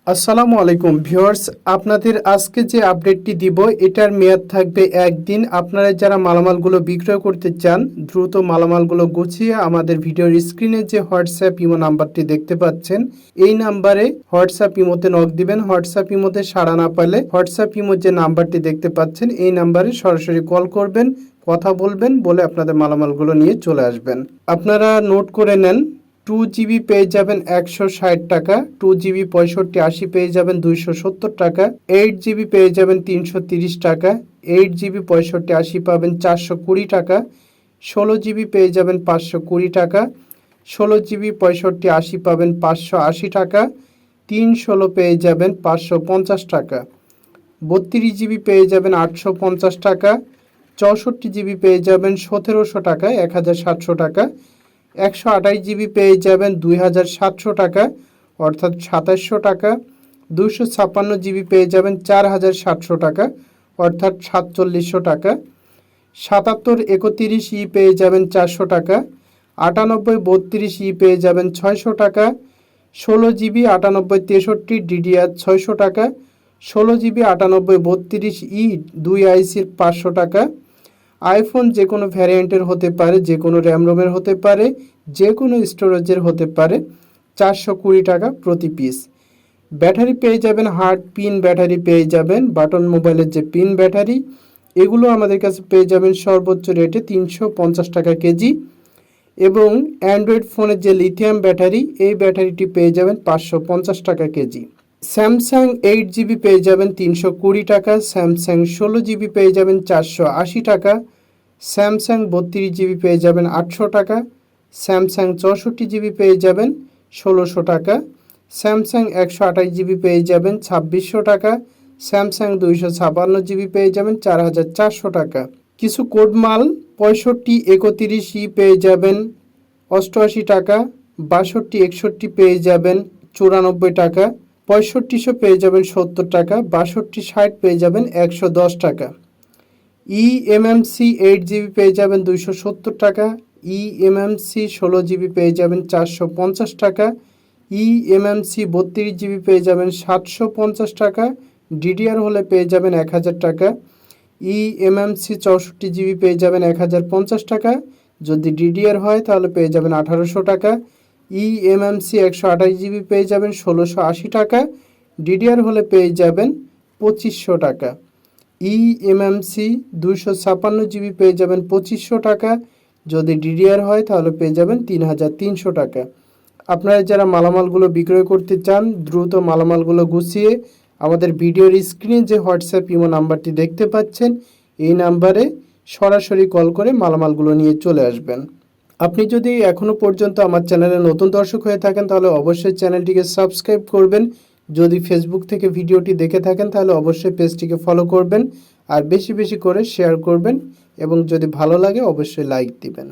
আসসালামু আলাইকুম ভিউয়ার্স, আপনাদের আজকে যে আপডেটটি দিব এটার মেয়াদ থাকবে একদিন। আপনারা যারা মালামালগুলো বিক্রয় করতে চান দ্রুত মালামালগুলো গুছিয়ে আমাদের ভিডিওর স্ক্রিনে যে হোয়াটসঅ্যাপ ইমো নাম্বারটি দেখতে পাচ্ছেন এই নাম্বারে হোয়াটসঅ্যাপ ইমোতে নক দিবেন। হোয়াটসঅ্যাপ ইমোতে সাড়া না পেলে হোয়াটসঅ্যাপ ইমোর যে নাম্বারটি দেখতে পাচ্ছেন এই নাম্বারে সরাসরি কল করবেন, কথা বলবেন, বলে আপনাদের মালামালগুলো নিয়ে চলে আসবেন। আপনারা নোট করে নেন, 2 GB পেয়ে যাবেন 160 টাকা, 2 GB 65-80 পেয়ে যাবেন 270 টাকা, 8 GB পেয়ে যাবেন 330 টাকা, 8 GB 65-80 পাবেন 420 টাকা, 16 GB পেয়ে যাবেন 520 টাকা, 16 GB 65-80 পাবেন 580 টাকা, 316 পেয়ে যাবেন 550 টাকা, 32 GB পেয়ে যাবেন 850 টাকা, 64 GB পেয়ে যাবেন 1700 টাকা 1700 টাকা, 128 GB পেয়ে যাবেন 2700 টাকা অর্থাৎ 2700 টাকা, 256 GB পেয়ে যাবেন 4700 টাকা অর্থাৎ 4700 টাকা, 77-31 পেয়ে যাবেন 400 টাকা, 98-32 পেয়ে যাবেন 600 টাকা, 16 GB 98-63 DDR 600 টাকা, 16 GB 98-32 2 ICর 500 টাকা। আইফোন যে কোনো ভ্যারিয়েন্টের হতে পারে, যে কোনো র্যাম রোমের হতে পারে, যে কোনো স্টোরেজের হতে পারে, 420 টাকা প্রতি পিস। ব্যাটারি পেয়ে যাবেন হার্ড পিন ব্যাটারি পেয়ে যাবেন, বাটন মোবাইলের যে পিন ব্যাটারি এগুলো আমাদের কাছে পেয়ে যাবেন সর্বোচ্চ রেটে 350 টাকা কেজি। এবং অ্যান্ড্রয়েড ফোনের যে লিথিয়াম ব্যাটারি এই ব্যাটারিটি পেয়ে যাবেন 550 টাকা কেজি। স্যামসাং 8 GB পেয়ে যাবেন 320 টাকা, স্যামসাং 16 GB পেয়ে যাবেন 480 টাকা, স্যামসাং 32 GB পেয়ে যাবেন 800 টাকা, স্যামসাং 64 GB পেয়ে যাবেন 1600 টাকা, স্যামসাং 128 GB পেয়ে যাবেন 2600 টাকা, স্যামসাং 256 GB পেয়ে যাবেন 4400 টাকা। কিছু কোড মাল 65-31 পেয়ে যাবেন 88 টাকা, 62-61 পেয়ে যাবেন 94 টাকা, 6500 পেয়ে যাবেন 70 টাকা, 62-60 পেয়ে যাবেন 110 টাকা। eMMC 8 GB পেয়ে যাবেন 270 টাকা, eMMC 16 GB পেয়ে যাবেন 450 টাকা, eMMC 32 GB পেয়ে যাবেন 750 টাকা, DDR হলে পেয়ে যাবেন 1000 টাকা, eMMC 64 GB পেয়ে যাবেন 1050 টাকা, যদি DDR হয় তাহলে পেয়ে যাবেন 1800 টাকা, eMMC 128 GB পেয়ে যাবেন 1680 টাকা, DDR হলে পেয়ে যাবেন 2500 টাকা, eMMC 256 GB পেয়ে যাবেন 2500 টাকা, যদি DDR হয় তাহলে পেয়ে যাবেন 3300 টাকা। আপনারা যারা মালামালগুলো বিক্রয় করতে চান দ্রুত মালামালগুলো গুছিয়ে আমাদের ভিডিওর স্ক্রিনে যে হোয়াটসঅ্যাপ ইমো নাম্বারটি দেখতে পাচ্ছেন এই নাম্বারে সরাসরি কল করে মালামালগুলো নিয়ে চলে আসবেন। আপনি যদি এখনও পর্যন্ত আমার চ্যানেলে নতুন দর্শক হয়ে থাকেন তাহলে অবশ্যই চ্যানেলটিকে সাবস্ক্রাইব করবেন। যদি ফেসবুক থেকে ভিডিওটি দেখে থাকেন তাহলে অবশ্যই পেজটিকে ফলো করবেন আর বেশি বেশি করে শেয়ার করবেন এবং যদি ভালো লাগে অবশ্যই লাইক দিবেন।